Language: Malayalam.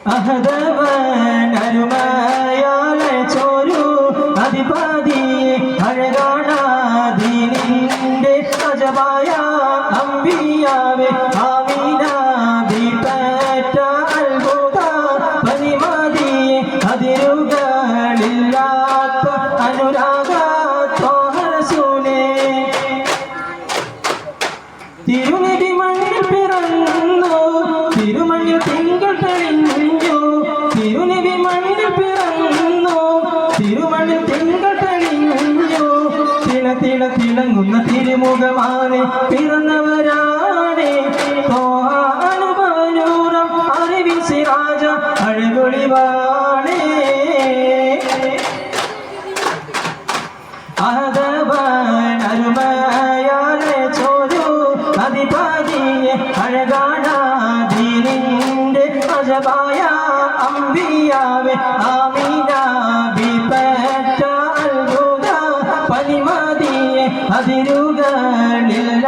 അഹദവൻ അരുമയാലെ ചോരു അധിപതിയെ അഴകാണാദീനിന്റെ അജബായ അമ്പിയാവെ ആമീന ബിപറ്റ അത്ഭുത പരിമതിയെ അതിരുകളില്ലാത്ത അനുരാഗ തോഹരസൂനെ തിരുനബി മണ്ണിൽ പിറന്നു തിരുമണ്ണിൽ തിങ്കൾ തെളിഞ്ഞു തിരുനബി മണ്ണിൽ പിറന്നു തിരുമണ്ണിൽ തിങ്കൾ തെളിഞ്ഞു തിളങ്ങുന്ന തിരുമുഖമാണ് പിറന്നവരാണ് അനുഭവനൂറം അറിവിൻ സിറാജ അഴകൊളിവാണ് അഹദവൻ അരുമയാലെ ചോരു അധിപതിയെ അഴകാണാദീനിന്റെ അജബായ അമ്പിയാവെ ആമീന ബിപറ്റ അത്ഭുത പരിമതിയെ അതിരുകളില്ല